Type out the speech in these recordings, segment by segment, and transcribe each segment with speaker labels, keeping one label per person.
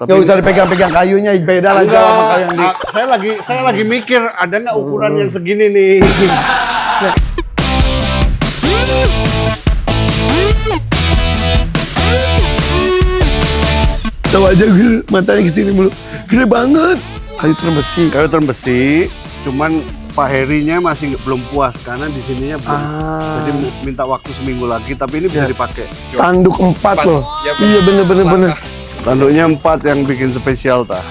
Speaker 1: Tapi
Speaker 2: Gak usah dipegang-pegang kayunya, beda lah jauh sama kayu yang di...
Speaker 1: saya lagi mikir ada nggak ukuran yang segini nih.
Speaker 2: Tahu aja gue matanya kesini mulu, gede banget. Kayu terbesi.
Speaker 1: Kayu terbesi, cuman Pak Herinya masih belum puas karena di sininya belum. Jadi minta waktu seminggu lagi, tapi ini bisa dipakai.
Speaker 2: Tanduk 4 loh.
Speaker 1: Ya,
Speaker 2: Iya bener.
Speaker 1: Tanduknya 4 yang bikin spesial tah.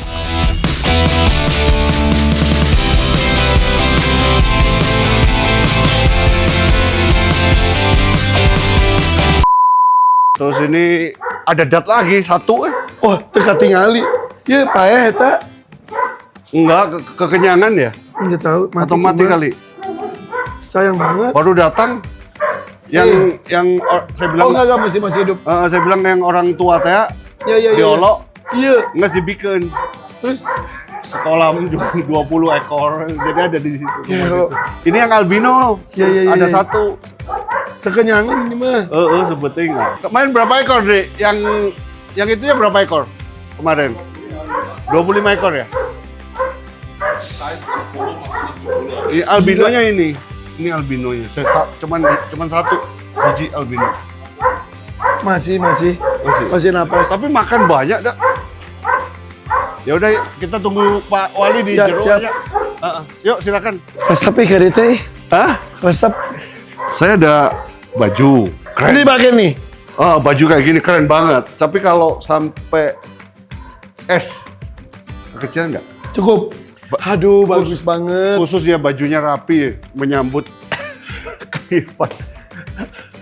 Speaker 1: Terus ini ada dat lagi satu
Speaker 2: Wah, teka tingali. Ya, payah eta.
Speaker 1: Enggak, kekenyangan ya?
Speaker 2: Enggak tahu.
Speaker 1: Atau mati
Speaker 2: juga.
Speaker 1: kali?
Speaker 2: Sayang banget.
Speaker 1: Baru datang yang saya bilang
Speaker 2: enggak masih hidup.
Speaker 1: saya bilang yang orang tua teh
Speaker 2: Iya.
Speaker 1: diolok
Speaker 2: Iya.
Speaker 1: nggak dibikin.
Speaker 2: Terus
Speaker 1: Sekolah 20 ekor, jadi ada di situ.
Speaker 2: Ya,
Speaker 1: Ini yang albino,
Speaker 2: Iya.
Speaker 1: ada satu.
Speaker 2: kekenyangan ini mah.
Speaker 1: Sebetulnya. Kemarin berapa ekor, Dek? Yang itu ya berapa ekor kemarin? 25 ekor ya? Ini albinonya ini. Ini albinonya. Cuman satu biji albino.
Speaker 2: Masih napas.
Speaker 1: Tapi makan banyak, Dak. Ya udah, kita tunggu Pak Wali di
Speaker 2: Ya,
Speaker 1: jero
Speaker 2: siap.
Speaker 1: aja. Yuk, silakan.
Speaker 2: Resep ya kayak itu.
Speaker 1: Hah?
Speaker 2: Resep.
Speaker 1: Saya ada baju. Keren.
Speaker 2: Ini pakai nih.
Speaker 1: Baju kayak gini keren banget. Tapi kalau sampai S kecil nggak?
Speaker 2: Cukup. Aduh, bagus banget.
Speaker 1: Khususnya bajunya rapi, menyambut kehidupan.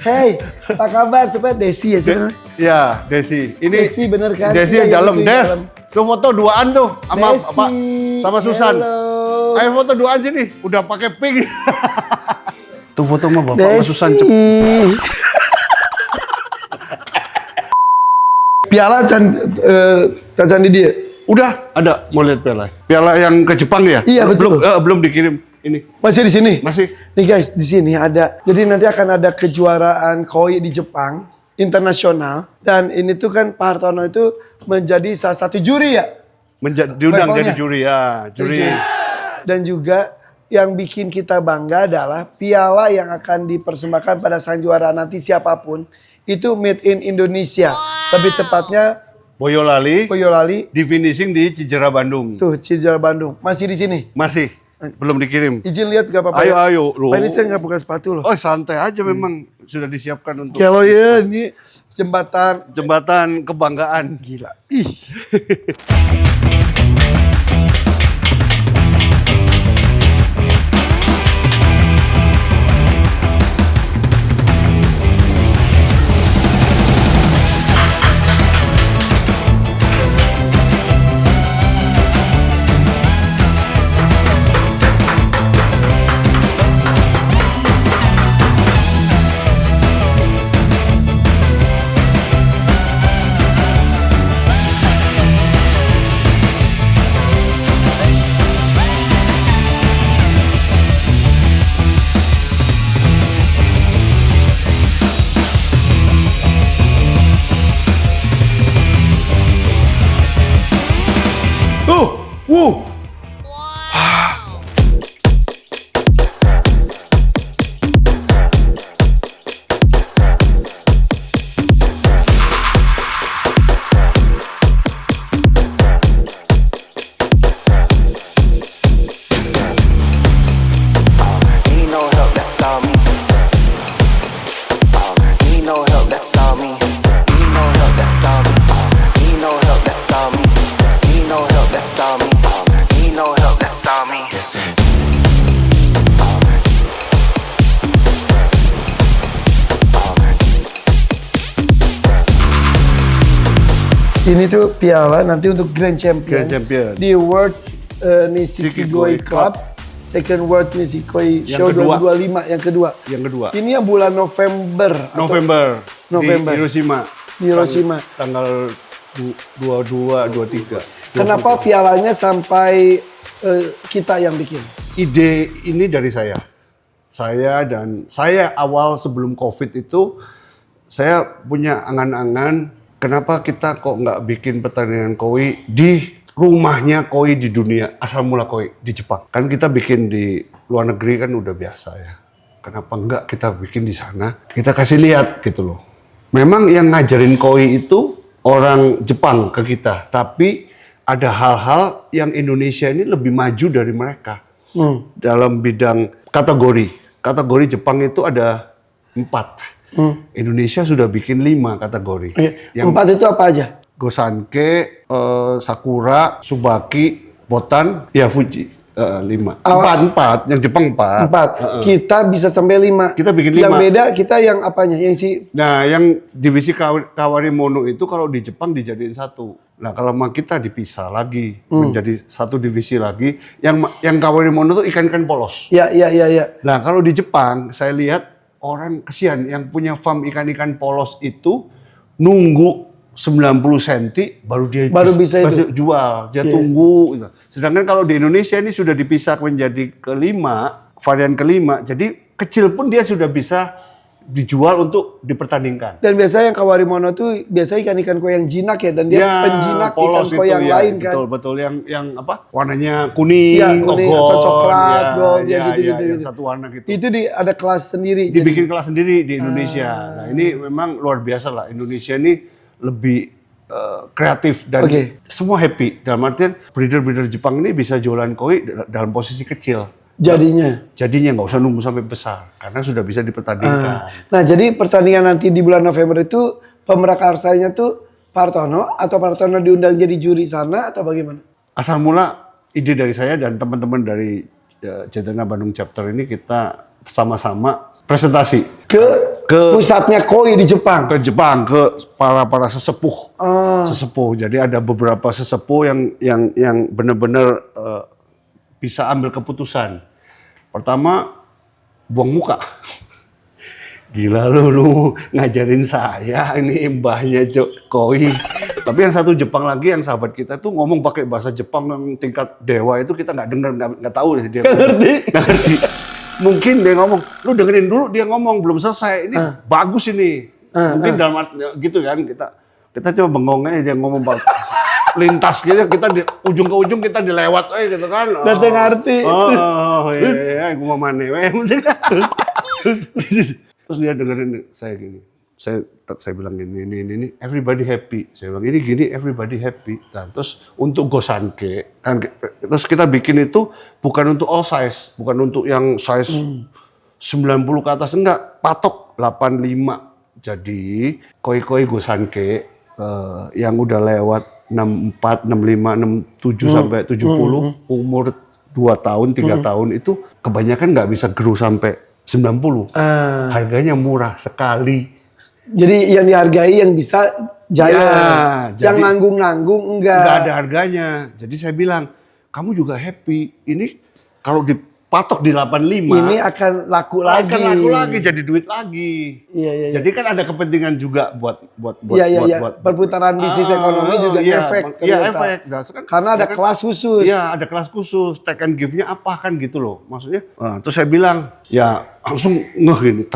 Speaker 2: Hey, apa kabar? Supaya Desi ya sih.
Speaker 1: Ya, Desi. Ini
Speaker 2: Desi bener kan?
Speaker 1: Desi yang
Speaker 2: Iya,
Speaker 1: dalam.
Speaker 2: itu yang
Speaker 1: Des,
Speaker 2: dalam.
Speaker 1: tuh foto duaan tuh sama
Speaker 2: Desi,
Speaker 1: apa? Sama Susan.
Speaker 2: hello.
Speaker 1: Ayo foto duaan sini. Udah pakai pink. Tuh foto sama Bapak sama
Speaker 2: Desi.
Speaker 1: Susan.
Speaker 2: Piala Candi dia.
Speaker 1: Udah ada, mau lihat piala. Piala yang ke Jepang ya?
Speaker 2: Iya, betul.
Speaker 1: Belum dikirim ini.
Speaker 2: Masih di sini?
Speaker 1: Masih.
Speaker 2: Nih guys, di sini ada. Jadi nanti akan ada kejuaraan koi di Jepang internasional, dan ini tuh kan Pak Hartono itu menjadi salah satu juri ya.
Speaker 1: Diundang
Speaker 2: Levelnya.
Speaker 1: jadi juri ya, juri.
Speaker 2: Dan juga yang bikin kita bangga adalah piala yang akan dipersembahkan pada sang juara nanti siapapun itu made in Indonesia. Lebih tepatnya
Speaker 1: Boyolali
Speaker 2: Boyolali
Speaker 1: di finishing di Cijerah Bandung.
Speaker 2: tuh Cijerah Bandung. Masih di sini.
Speaker 1: Masih belum dikirim.
Speaker 2: Izin lihat gak apa-apa.
Speaker 1: Ayo.
Speaker 2: Pak, ini saya nggak buka sepatu loh.
Speaker 1: Oh, santai aja memang sudah disiapkan untuk
Speaker 2: Kalau ya ini jembatan
Speaker 1: jembatan kebanggaan.
Speaker 2: gila. Ih.
Speaker 1: Wuh.
Speaker 2: Ini tuh piala nanti untuk Grand Champion,
Speaker 1: Grand Champion.
Speaker 2: di World Nishikigoi Cup, Second World Nishikigoi Show
Speaker 1: kedua.
Speaker 2: 2025 yang kedua.
Speaker 1: Yang kedua.
Speaker 2: Ini yang bulan November.
Speaker 1: November.
Speaker 2: November.
Speaker 1: Di Hiroshima.
Speaker 2: Di Hiroshima.
Speaker 1: Tanggal 22, 23.
Speaker 2: Kenapa pialanya sampai kita yang bikin?
Speaker 1: Ide ini dari saya. Saya awal sebelum COVID itu saya punya angan-angan kenapa kita kok nggak bikin pertandingan koi di rumahnya koi di dunia, asal mula koi di Jepang. Kan kita bikin di luar negeri kan udah biasa ya. Kenapa enggak kita bikin di sana? Kita kasih lihat gitu loh. Memang yang ngajarin koi itu orang Jepang ke kita, tapi ada hal-hal yang Indonesia ini lebih maju dari mereka dalam bidang kategori. Kategori Jepang itu ada 4. Indonesia sudah bikin 5 kategori.
Speaker 2: Yang 4 itu apa aja?
Speaker 1: Gosanke, Sakura, Tsubaki, Botan, ya Fuji. 5. 4. Yang Jepang 4.
Speaker 2: 4. Kita bisa sampai 5.
Speaker 1: Kita bikin 5.
Speaker 2: Yang beda kita yang apanya? Yang si...
Speaker 1: Nah, yang divisi Kawarimono itu kalau di Jepang dijadiin 1. Nah, kalau sama kita dipisah lagi menjadi 1 divisi lagi. Yang Kawarimono itu ikan-ikan polos.
Speaker 2: Ya.
Speaker 1: Nah, kalau di Jepang saya lihat orang kesian yang punya farm ikan-ikan polos itu nunggu 90 cm baru bisa itu jual. Dia tunggu gitu. Sedangkan kalau di Indonesia ini sudah dipisah menjadi varian kelima. Jadi kecil pun dia sudah bisa dijual untuk dipertandingkan.
Speaker 2: Dan biasanya yang Kawarimono tuh biasanya ikan-ikan koi yang jinak ya, dan dia penjinak ikan koi yang lain kan.
Speaker 1: Betul yang apa? Warnanya kuning,
Speaker 2: atau coklat, gold gitu.
Speaker 1: Yang satu warna gitu.
Speaker 2: Itu ada kelas sendiri.
Speaker 1: Dibikin kelas sendiri di Indonesia. Nah, ini memang luar biasa lah. Indonesia ini lebih kreatif dan semua happy. Dalam artian breeder-breeder Jepang ini bisa jualan koi dalam posisi kecil. Jadinya nggak usah nunggu sampai besar karena sudah bisa dipertandingkan.
Speaker 2: Nah, jadi pertandingan nanti di bulan November itu pemerakarsanya tuh Partono atau Partono diundang jadi juri sana atau bagaimana?
Speaker 1: Asal mula ide dari saya dan teman-teman dari Cendana Bandung Chapter ini kita sama-sama presentasi ke
Speaker 2: pusatnya koi di Jepang.
Speaker 1: Ke Jepang, ke para sesepuh. Sesepuh. Jadi ada beberapa sesepuh yang benar-benar bisa ambil keputusan. Pertama, buang muka. Gila lu ngajarin saya, ini mbahnya koi. Tapi yang satu Jepang lagi, yang sahabat kita tuh ngomong pakai bahasa Jepang yang tingkat dewa itu kita nggak dengar, nggak tahu dia. Nggak ngerti. Mungkin dia ngomong, lu dengerin dulu dia ngomong belum selesai. Ini bagus ini. Mungkin dalam gitu kan kita coba bengongnya dia ngomong lintas gitu, kita di ujung ke ujung kita dilewat gitu kan.
Speaker 2: Dateng ngerti.
Speaker 1: Iya, gua mana terus dia dengerin saya gini. Saya bilang ini everybody happy. Saya bilang ini gini everybody happy. Nah, terus untuk Gosanke kan terus kita bikin itu bukan untuk all size, bukan untuk yang size 90 ke atas, enggak, patok 85. Jadi koi-koi Gosanke yang udah lewat 64, 65, 67 sampai 70 umur 2 tahun, 3 tahun itu kebanyakan nggak bisa grow sampai 90. Harganya murah sekali.
Speaker 2: Jadi yang dihargai yang bisa jaya. Yang nanggung-nanggung enggak
Speaker 1: ada harganya. Jadi saya bilang, kamu juga happy. Ini kalau dipatok di 85
Speaker 2: ini akan laku lagi,
Speaker 1: jadi duit lagi.
Speaker 2: Iya.
Speaker 1: Jadi kan ada kepentingan juga buat
Speaker 2: perputaran bisnis ekonomi juga efek.
Speaker 1: Iya, efek. Nah,
Speaker 2: karena ada kelas khusus.
Speaker 1: Iya, ada kelas khusus. Take and give-nya apa kan gitu loh. Maksudnya, terus saya bilang, ya langsung ngeh gini.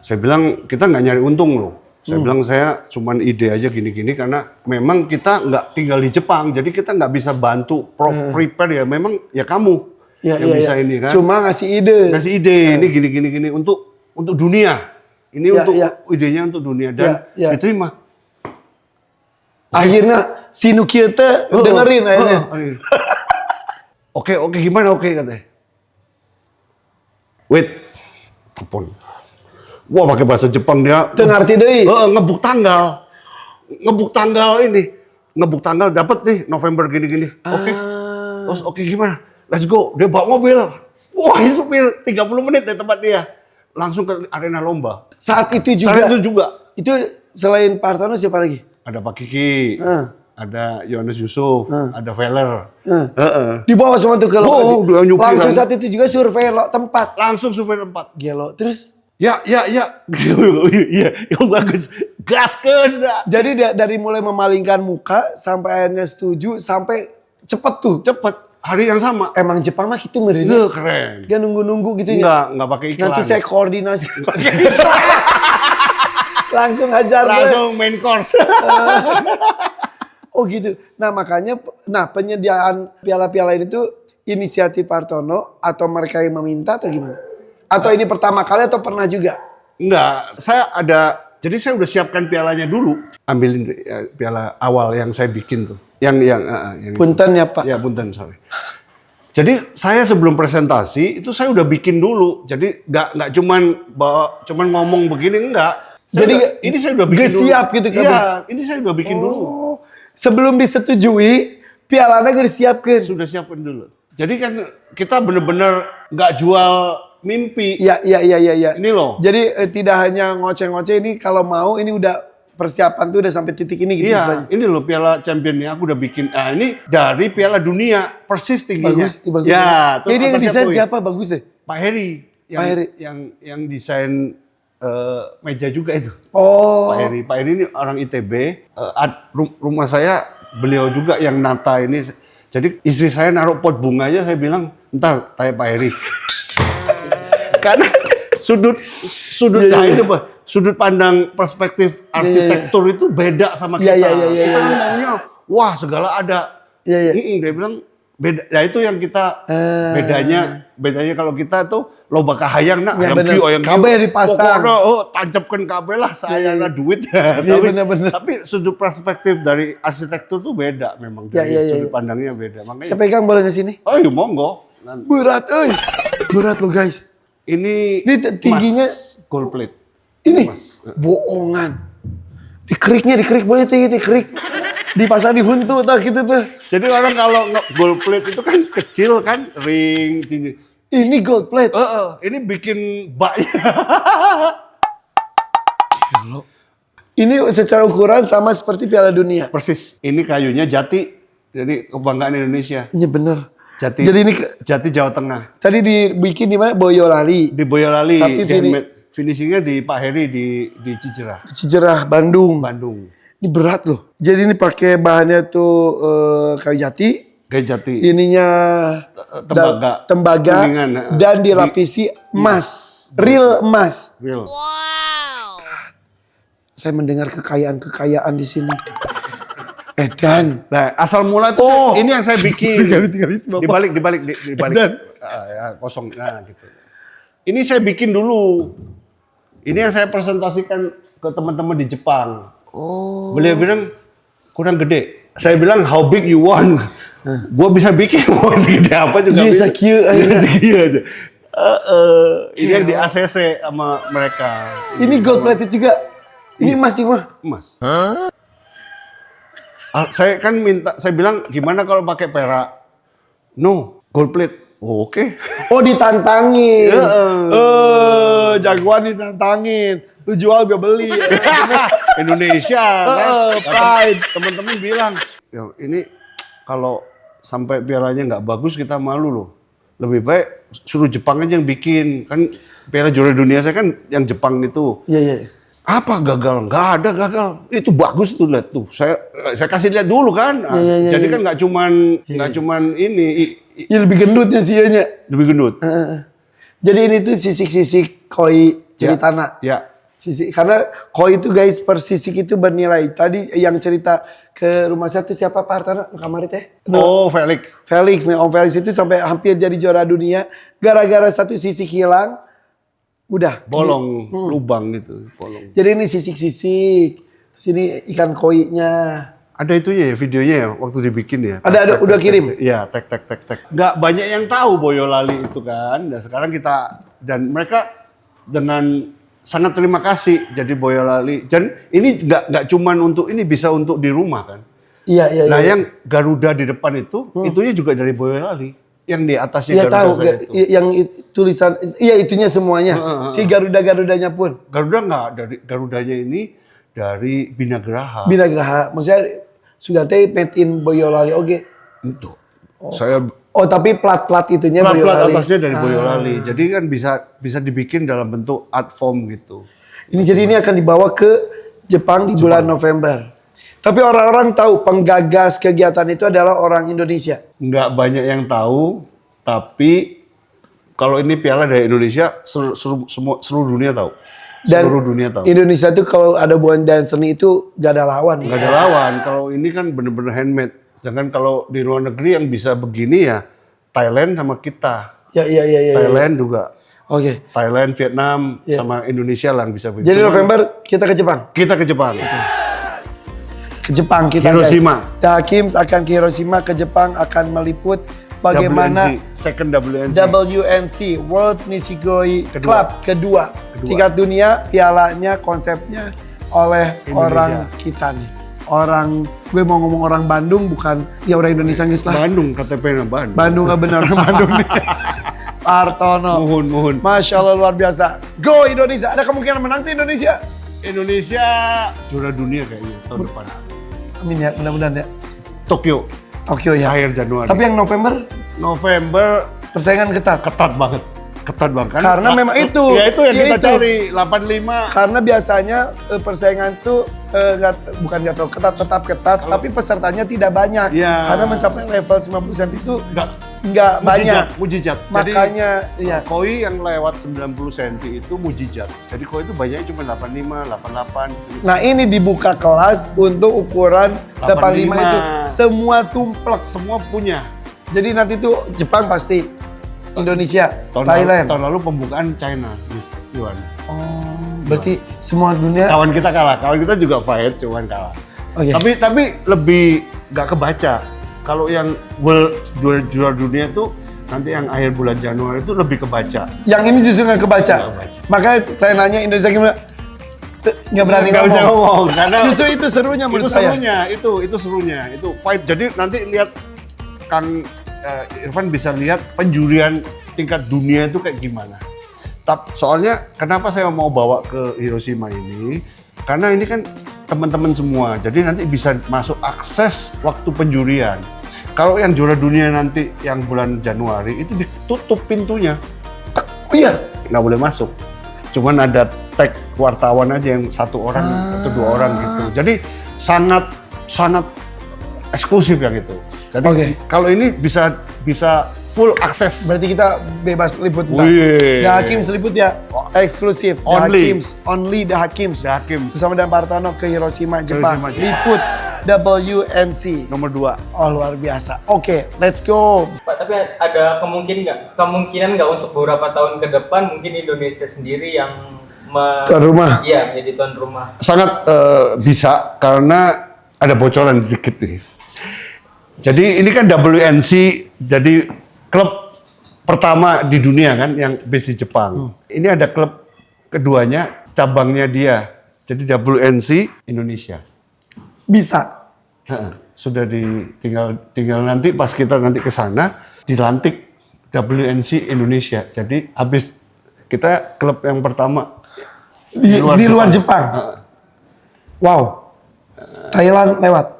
Speaker 1: Saya bilang kita nggak nyari untung loh. Saya bilang saya cuman ide aja gini-gini karena memang kita nggak tinggal di Jepang. Jadi kita nggak bisa bantu prepare ya. Memang ya kamu yang bisa ini kan.
Speaker 2: Cuma ngasih ide.
Speaker 1: Ini gini untuk dunia. Ini untuk idenya untuk dunia dan diterima.
Speaker 2: Akhirnya si Nukiete dengerin akhirnya.
Speaker 1: Oke, gimana katanya. Wait, telepon. Wah, pakai bahasa Jepang dia.
Speaker 2: Tengarti deui.
Speaker 1: Ngebuk tanggal ini. Ngebuk tanggal dapat nih November gini-gini. Terus gimana? Let's go. Dia bawa mobil. Wah, ini supir 30 menit dari tempat dia. Langsung ke arena lomba.
Speaker 2: Saat itu juga. Itu selain Partono siapa lagi?
Speaker 1: Ada Pak Kiki. Ada Yohanes Yusuf, ada Veller.
Speaker 2: Dibawa semua tuh ke lokasi. Langsung saat itu juga survei tempat.
Speaker 1: Langsung survei tempat.
Speaker 2: Gelo. Terus
Speaker 1: Ya, yang bagus. Gaskeun.
Speaker 2: Jadi dari mulai memalingkan muka sampai akhirnya setuju sampai cepet.
Speaker 1: Hari yang sama.
Speaker 2: Emang Jepang mah gitu meureun.
Speaker 1: Keren.
Speaker 2: Dia nunggu gitu ya.
Speaker 1: Enggak pakai iklan.
Speaker 2: Nanti saya koordinasi. Langsung hajar deh.
Speaker 1: Langsung main course.
Speaker 2: Oh gitu. Nah makanya, penyediaan piala-piala ini tuh inisiatif Hartono atau mereka yang meminta atau gimana? Atau ini pertama kali atau pernah juga?
Speaker 1: Enggak, jadi saya udah siapkan pialanya dulu. Ambilin piala awal yang saya bikin tuh. Yang
Speaker 2: Punten ya Pak.
Speaker 1: Ya punten, sorry. Jadi saya sebelum presentasi itu saya udah bikin dulu. Jadi nggak cuman ngomong begini, enggak. Ini saya udah bikin dulu.
Speaker 2: Siap gitu kan?
Speaker 1: Iya, ini saya udah bikin dulu.
Speaker 2: Sebelum disetujui, pialanya gak disiapkan.
Speaker 1: Sudah siapkan dulu. Jadi kan kita bener-bener nggak jual mimpi.
Speaker 2: Iya.
Speaker 1: Ini loh.
Speaker 2: Jadi tidak hanya ngoceh-ngoceh, ini kalau mau ini udah persiapan tuh udah sampai titik ini gitu.
Speaker 1: Iya, ini loh piala championnya aku udah bikin. Nah ini dari piala dunia persis tingginya.
Speaker 2: Bagus.
Speaker 1: Ya,
Speaker 2: Ini yang desain siapa? Bagus deh.
Speaker 1: Pak Heri. Yang desain meja juga itu.
Speaker 2: Oh.
Speaker 1: Pak Heri ini orang ITB. Rumah saya beliau juga yang nata ini. Jadi istri saya naruh pot bunga aja, saya bilang entar tanya Pak Heri. Karena sudut pandang perspektif arsitektur itu beda sama kita. Kita kan maunya wah segala ada. Dia bilang beda. Ya itu yang kita bedanya kalau kita tuh loba kahayang nak ayam
Speaker 2: kabel dipasang.
Speaker 1: Pokoknya tancapkan kabel lah saya ada duit. Tapi sudut perspektif dari arsitektur tuh beda memang dari sudut pandangnya beda. Makanya
Speaker 2: saya pegang boleh ke sini?
Speaker 1: Oh iya monggo.
Speaker 2: Berat berat loh guys. Ini tingginya
Speaker 1: gold plate.
Speaker 2: Ini bohongan. Dikerik boleh tinggi dikerik. Dipasang di huntu tak gitu tuh.
Speaker 1: Jadi orang kalau gold plate itu kan kecil kan, ring, cincin.
Speaker 2: Ini gold plate.
Speaker 1: Ini bikin baknya.
Speaker 2: Ini secara ukuran sama seperti Piala Dunia.
Speaker 1: Persis. Ini kayunya jati. Jadi kebanggaan Indonesia.
Speaker 2: Iya bener.
Speaker 1: Jati.
Speaker 2: Jadi ini
Speaker 1: Jati Jawa Tengah.
Speaker 2: tadi dibikin di mana? Boyolali.
Speaker 1: Di Boyolali.
Speaker 2: Tapi
Speaker 1: finishingnya di Pak Heri di Cijerah.
Speaker 2: Cijerah, Bandung. Ini berat loh. Jadi ini pakai bahannya tuh kayu jati.
Speaker 1: Kayu jati.
Speaker 2: Ininya tembaga
Speaker 1: kuningan,
Speaker 2: dan dilapisi emas. Real emas.
Speaker 1: Real.
Speaker 3: Wow.
Speaker 2: Saya mendengar kekayaan di sini. Dan
Speaker 1: Nah, asal mula itu ini yang saya bikin. Dibalik.
Speaker 2: Dan
Speaker 1: Kosong. Nah, gitu. Ini saya bikin dulu. Ini yang saya presentasikan ke teman-teman di Jepang. Beliau bilang kurang gede. Saya bilang how big you want. Gua bisa bikin mau segede apa juga bisa. Sekian aja. Ini yang di ACC sama mereka.
Speaker 2: Ini gold plated juga. Ini emas semua.
Speaker 1: Emas. Saya kan saya bilang gimana kalau pakai perak? No, gold plate. Oke.
Speaker 2: Oh ditantangin. Jagoan ditantangin. Lu jual gue beli.
Speaker 1: Indonesia kan.
Speaker 2: Pride.
Speaker 1: Teman-teman bilang, ini kalau sampai pialanya nggak bagus kita malu loh. Lebih baik suruh Jepang aja yang bikin. Kan piala juara dunia saya kan yang Jepang itu.
Speaker 2: Iya.
Speaker 1: Apa gagal? Nggak ada gagal. Itu bagus tuh lihat tuh. Saya kasih lihat dulu kan. Jadi kan nggak cuman ini.
Speaker 2: Ya lebih gendutnya sih ya.
Speaker 1: Lebih gendut.
Speaker 2: Jadi ini tuh sisik-sisik koi ceritana.
Speaker 1: Ya.
Speaker 2: Sisik karena koi itu guys per sisik itu bernilai. Tadi yang cerita ke rumah saya tuh siapa Pak Hartono kamari teh?
Speaker 1: Oh Felix.
Speaker 2: Felix nih Om Felix itu sampai hampir jadi juara dunia gara-gara satu sisik hilang. Udah
Speaker 1: Bolong, lubang gitu, bolong.
Speaker 2: Jadi ini sisik-sisik. Sini ikan koinya.
Speaker 1: Ada itunya ya videonya ya waktu dibikin ya.
Speaker 2: Ada udah kirim.
Speaker 1: Iya, tek. Nggak banyak yang tahu Boyolali itu kan. Dan sekarang dan mereka dengan sangat terima kasih jadi Boyolali. Dan ini nggak cuman untuk ini bisa untuk di rumah kan.
Speaker 2: Iya.
Speaker 1: Nah yang Garuda di depan itu, itunya juga dari Boyolali. Yang di atasnya
Speaker 2: Garuda tahu,
Speaker 1: itu.
Speaker 2: Yang tulisan, itunya semuanya. Si Garuda-Garudanya pun.
Speaker 1: Garuda nggak, Garudanya ini dari Binagraha.
Speaker 2: Maksudnya sudah teh made in Boyolali oke.
Speaker 1: Itu. Saya
Speaker 2: tapi plat-plat itunya
Speaker 1: Boyolali.
Speaker 2: Plat
Speaker 1: Atasnya dari Boyolali. Jadi kan bisa dibikin dalam bentuk art form gitu.
Speaker 2: Jadi ini akan dibawa ke Jepang di bulan November. Tapi orang-orang tahu penggagas kegiatan itu adalah orang Indonesia.
Speaker 1: Nggak banyak yang tahu, tapi kalau ini piala dari Indonesia seluruh dunia tahu.
Speaker 2: Dan
Speaker 1: seluruh dunia tahu.
Speaker 2: Indonesia tuh kalau ada hubungan dan seni itu gak ada lawan.
Speaker 1: Nggak ada lawan. Kalau ini kan bener-bener handmade. Sedangkan kalau di luar negeri yang bisa begini ya Thailand sama kita.
Speaker 2: Ya.
Speaker 1: Thailand juga.
Speaker 2: Oke.
Speaker 1: Thailand, Vietnam, sama Indonesia lah yang bisa begitu.
Speaker 2: Jadi November kita ke Jepang.
Speaker 1: Kita ke Jepang.
Speaker 2: Ke Jepang kita
Speaker 1: Hiroshima.
Speaker 2: guys. The Hakims akan ke Hiroshima, ke Jepang akan meliput bagaimana
Speaker 1: WNC, second WNC.
Speaker 2: WNC World Nishigoi Club kedua. Tingkat dunia, pialanya, konsepnya oleh
Speaker 1: Indonesia.
Speaker 2: orang kita nih. Orang, gue mau ngomong orang Bandung bukan ya orang Indonesia guys lah.
Speaker 1: Bandung, KTP-nya Bandung.
Speaker 2: Bandung nggak benar orang Bandung nih. Partono.
Speaker 1: Mohon.
Speaker 2: Masya Allah luar biasa. Go Indonesia. Ada kemungkinan menang tuh Indonesia.
Speaker 1: Indonesia juara dunia kayaknya tahun depan.
Speaker 2: Amin ya, mudah-mudahan ya.
Speaker 1: Tokyo,
Speaker 2: Tokyo ya.
Speaker 1: akhir Januari.
Speaker 2: Tapi yang
Speaker 1: November
Speaker 2: persaingan ketat.
Speaker 1: ketat banget. Kan?
Speaker 2: Karena memang itu.
Speaker 1: Ya itu yang
Speaker 2: Ya
Speaker 1: kita
Speaker 2: itu.
Speaker 1: cari, 85.
Speaker 2: Karena biasanya persaingan tuh bukan nggak terlalu ketat, tetap ketat, tapi pesertanya tidak banyak.
Speaker 1: Ya.
Speaker 2: Karena mencapai level 90% itu
Speaker 1: Enggak
Speaker 2: nggak banyak.
Speaker 1: Mujizat.
Speaker 2: Makanya ya.
Speaker 1: Koi yang lewat 90 cm itu mujizat. Jadi koi itu banyaknya cuma 85, 88.
Speaker 2: Nah ini dibuka kelas untuk ukuran 85 itu. Semua tumplek.
Speaker 1: Semua punya.
Speaker 2: Jadi nanti tuh Jepang pasti, Indonesia,
Speaker 1: Tahun
Speaker 2: Thailand.
Speaker 1: Tahun lalu pembukaan China, Yuan.
Speaker 2: Oh, berarti semua dunia.
Speaker 1: Kawan kita kalah. Kawan kita juga fight, cuman kalah.
Speaker 2: Oke.
Speaker 1: Tapi lebih nggak kebaca. Kalau yang world juara dunia tuh nanti yang akhir bulan Januari itu lebih kebaca.
Speaker 2: Yang ini justru nggak kebaca.
Speaker 1: Nggak kebaca.
Speaker 2: Makanya saya nanya Indonesia gimana? Nggak berani
Speaker 1: Nggak bisa ngomong karena
Speaker 2: Justru itu serunya menurut saya.
Speaker 1: itu serunya. Itu fight. Jadi nanti lihat Kang Irfan bisa lihat penjurian tingkat dunia itu kayak gimana. Soalnya kenapa saya mau bawa ke Hiroshima ini? Karena ini kan teman-teman semua. Jadi nanti bisa masuk akses waktu penjurian. Kalau yang juara dunia nanti yang bulan Januari itu ditutup pintunya.
Speaker 2: Oh iya.
Speaker 1: Nggak boleh masuk. Cuman ada tag wartawan aja yang satu orang atau 2 orang gitu. Jadi sangat eksklusif yang itu. Jadi kalau ini bisa full akses.
Speaker 2: Berarti kita bebas liput.
Speaker 1: Wih.
Speaker 2: The Hakims liput ya, eksklusif. The
Speaker 1: Only.
Speaker 2: Hakims, only The Hakims.
Speaker 1: The Hakims.
Speaker 2: Bersama dengan Partono ke Hiroshima, Jepang.
Speaker 1: Hiroshima, Jepang.
Speaker 2: Liput WNC.
Speaker 1: Nomor 2.
Speaker 2: Oh luar biasa. Oke, let's go.
Speaker 3: Pak, tapi ada kemungkinan nggak untuk beberapa tahun ke depan mungkin Indonesia sendiri yang
Speaker 2: Tuan rumah.
Speaker 3: Iya, menjadi tuan rumah.
Speaker 1: Sangat bisa karena ada bocoran sedikit nih. Jadi ini kan WNC, jadi klub pertama di dunia kan yang base di Jepang. Ini ada klub keduanya, cabangnya dia. Jadi WNC Indonesia.
Speaker 2: Bisa.
Speaker 1: Sudah tinggal nanti pas kita nanti ke sana dilantik WNC Indonesia. Jadi habis kita klub yang pertama
Speaker 2: Di luar Jepang. Wow. Thailand lewat.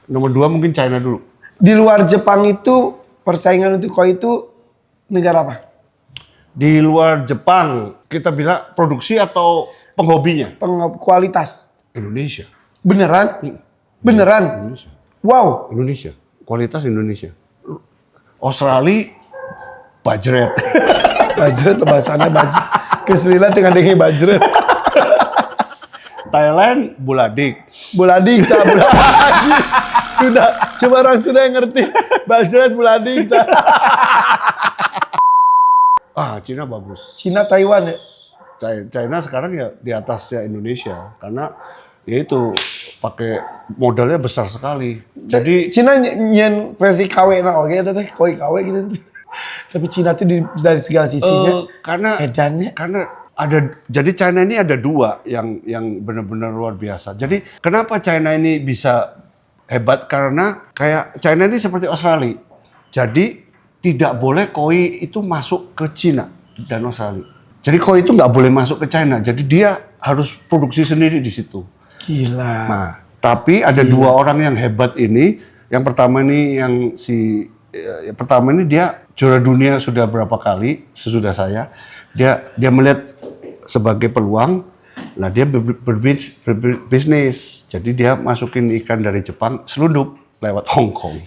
Speaker 1: Nomor 2 mungkin China dulu.
Speaker 2: Di luar Jepang itu persaingan untuk koi itu negara apa?
Speaker 1: Di luar Jepang kita bilang produksi atau penghobinya?
Speaker 2: Kualitas.
Speaker 1: Indonesia.
Speaker 2: Beneran? Beneran?
Speaker 1: Indonesia.
Speaker 2: Wow.
Speaker 1: Indonesia. Kualitas Indonesia. Australia bajret.
Speaker 2: Bajret bahasanya bajret. Keselilan dengan dengi bajret.
Speaker 1: Thailand buladik.
Speaker 2: Buladik tak buladik. Sudah, cuma orang sudah yang ngerti. Bajret buladik tak.
Speaker 1: Cina bagus.
Speaker 2: Cina Taiwan ya?
Speaker 1: China sekarang ya di atasnya Indonesia karena ya itu pakai modalnya besar sekali. Jadi
Speaker 2: Cina nyen versi KW nah oke teh koi KW gitu. Tapi Cina tuh dari segala sisinya
Speaker 1: karena
Speaker 2: edannya
Speaker 1: jadi China ini ada 2 yang benar-benar luar biasa. Jadi kenapa China ini bisa hebat karena kayak China ini seperti Australia. Jadi tidak boleh koi itu masuk ke Cina dan Australia. Jadi koi itu nggak boleh masuk ke China. Jadi dia harus produksi sendiri di situ.
Speaker 2: gila.
Speaker 1: Nah, tapi ada 2 orang yang hebat ini. Yang pertama ini pertama ini dia juara dunia sudah berapa kali sesudah saya. Dia melihat sebagai peluang. Nah, dia berbisnis. Jadi dia masukin ikan dari Jepang selundup lewat Hong Kong.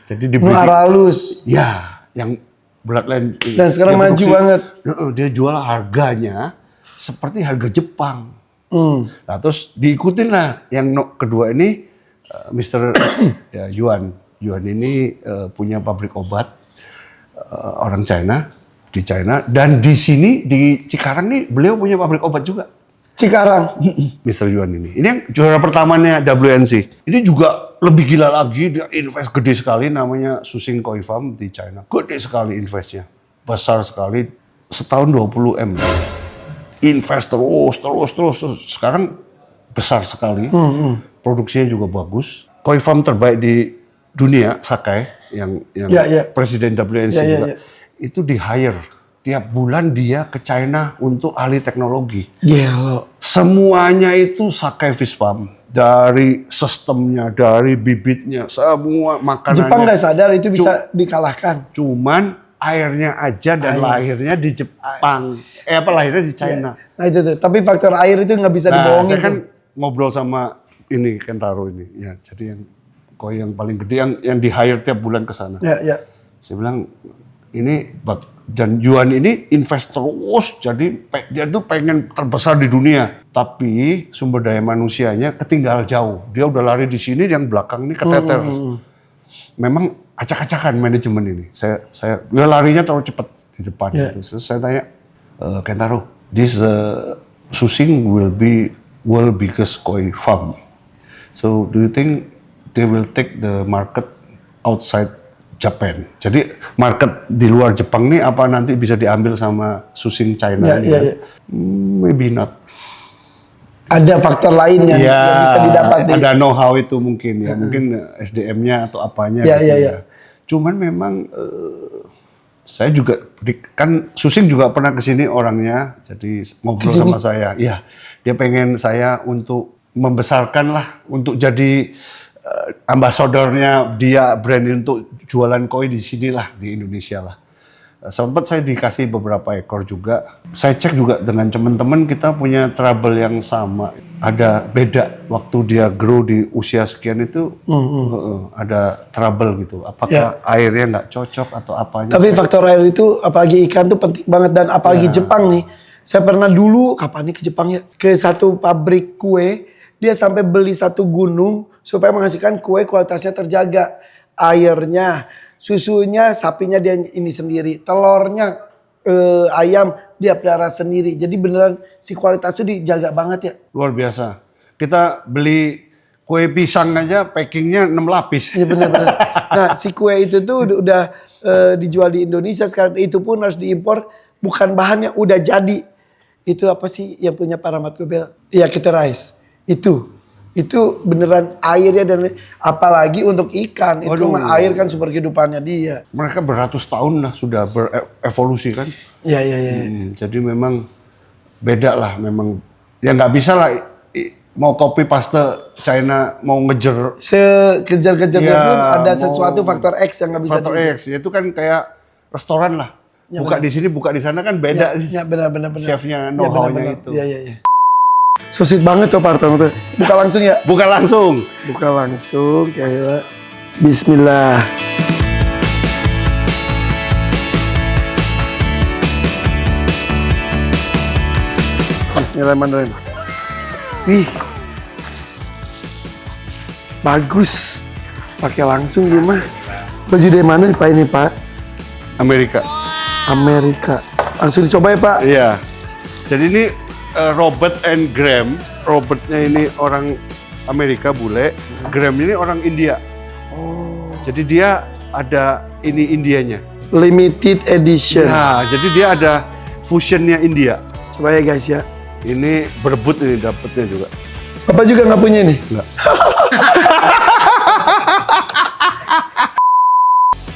Speaker 1: Jadi dibeli.
Speaker 2: Halus.
Speaker 1: Ya, yang bloodline.
Speaker 2: Dan sekarang maju banget.
Speaker 1: Dia jual harganya seperti harga Jepang. Nah terus diikutin lah yang kedua ini Mr. ya, Yuan. Yuan ini punya pabrik obat orang China di China, dan di sini di Cikarang nih beliau punya pabrik obat juga.
Speaker 2: Cikarang.
Speaker 1: Mr. Yuan ini yang juara pertamanya WNC. Ini juga lebih gila lagi, dia invest gede sekali, namanya Susing Koi Farm di China. Gede sekali investnya, besar sekali, setahun 20 M. Invest terus. Sekarang besar sekali, produksinya juga bagus. Koi Farm terbaik di dunia, Sakai, yang presiden WNC juga. Itu di hire. Tiap bulan dia ke China untuk ahli teknologi.
Speaker 2: Gelo.
Speaker 1: Semuanya itu Sakai Fish Farm. Dari sistemnya, dari bibitnya, semua makanannya.
Speaker 2: Jepang nggak sadar itu bisa dikalahkan.
Speaker 1: Cuman airnya aja dan lahirnya di Jepang. Lahirnya di China.
Speaker 2: Nah itu tuh. Tapi faktor air itu nggak bisa dibohongin.
Speaker 1: Saya kan ngobrol sama ini Kentaro ini. Ya, jadi yang koi yang paling gede yang di hire tiap bulan ke sana.
Speaker 2: Ya.
Speaker 1: Saya bilang ini dan Yuan ini invest terus, jadi dia tuh pengen terbesar di dunia, tapi sumber daya manusianya ketinggal jauh. Dia udah lari di sini, yang belakang ini keteter. Memang acak-acakan manajemen ini. Saya dia larinya terlalu cepat di depan. Gitu. Saya tanya, Kentaro, this Susing will be world biggest koi farm. So do you think they will take the market outside Japan? Jadi market di luar Jepang nih apa nanti bisa diambil sama Susing China ini? Maybe not.
Speaker 2: Ada faktor lain yang bisa didapat.
Speaker 1: Ada know-how itu mungkin ya, mungkin SDM-nya atau apanya. Cuman memang saya juga kan Susing juga pernah kesini orangnya, jadi ngobrol sama saya. Ya, dia pengen saya untuk membesarkan lah, untuk jadi ambasadornya dia brand untuk jualan koi di sini lah, di Indonesia lah. Sempat saya dikasih beberapa ekor juga. Saya cek juga dengan teman-teman, kita punya trouble yang sama. Ada beda waktu dia grow di usia sekian itu, ada trouble gitu. Apakah airnya nggak cocok atau apanya?
Speaker 2: Tapi faktor air itu, apalagi ikan tuh penting banget, dan apalagi Jepang nih. Saya pernah dulu, kapan nih ke Jepang ya? Ke satu pabrik kue, dia sampai beli satu gunung supaya menghasilkan kue kualitasnya terjaga. Airnya, susunya, sapinya dia ini sendiri. Telurnya, ayam dia pelihara sendiri. Jadi beneran si kualitas itu dijaga banget ya.
Speaker 1: Luar biasa. Kita beli kue pisang aja packingnya 6 lapis.
Speaker 2: Iya benar-benar. Nah si kue itu tuh udah dijual di Indonesia sekarang. Itu pun harus diimpor. Bukan bahannya, udah jadi. Itu apa sih yang punya Paramat Gobel? Iya, kita rice. Itu beneran airnya, dan apalagi untuk ikan. Itu mah air kan sumber kehidupannya dia.
Speaker 1: Mereka beratus tahun lah sudah berevolusi kan.
Speaker 2: Iya.
Speaker 1: Jadi memang beda lah, memang ya nggak bisa lah mau copy paste China, mau ngejar.
Speaker 2: Sekejar-kejarnya pun ada sesuatu faktor X yang nggak bisa.
Speaker 1: Faktor X, itu kan kayak restoran lah. Ya, buka di sini, buka di sana kan beda.
Speaker 2: Ya benar.
Speaker 1: Chefnya, know-how-nya itu.
Speaker 2: Iya. So sweet banget tuh partner tuh. Buka langsung ya?
Speaker 1: Buka langsung.
Speaker 2: Kayak Bismillah. Bismillahirrahmanirrahim. Wih. Bagus. Pakai langsung gimana? Baju dari mana nih Pak ini Pak?
Speaker 1: Amerika. Langsung dicoba ya Pak? Iya. Jadi ini Robert and Graham. Robertnya ini orang Amerika bule, Graham ini orang India. Oh. Jadi dia ada ini Indianya.
Speaker 2: Limited edition.
Speaker 1: Nah, jadi dia ada fusionnya India.
Speaker 2: Coba ya guys ya.
Speaker 1: Ini berebut ini dapetnya juga.
Speaker 2: Bapak juga nggak punya nih?
Speaker 1: Nggak.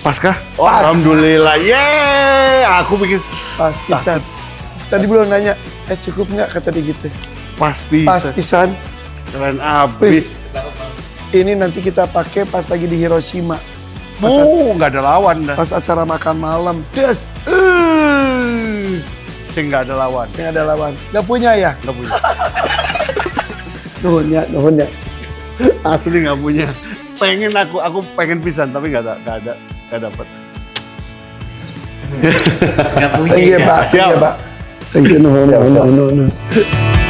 Speaker 1: Pas kah? Oh, alhamdulillah. Yeay, aku bikin
Speaker 2: pas pisan. Tadi belum nanya, cukup nggak kata dia gitu.
Speaker 1: Pas pisan. Keren abis.
Speaker 2: Ini nanti kita pakai pas lagi di Hiroshima.
Speaker 1: Nggak ada lawan dah.
Speaker 2: Pas acara makan malam. Des.
Speaker 1: Nggak ada lawan.
Speaker 2: Nggak punya ya?
Speaker 1: Nggak punya.
Speaker 2: Nuhun ya.
Speaker 1: Asli nggak punya. Aku pengen pisan tapi nggak dapet.
Speaker 3: Nggak punya.
Speaker 2: Iya Pak.
Speaker 1: Siap.
Speaker 2: Iya Pak. Thank you. No.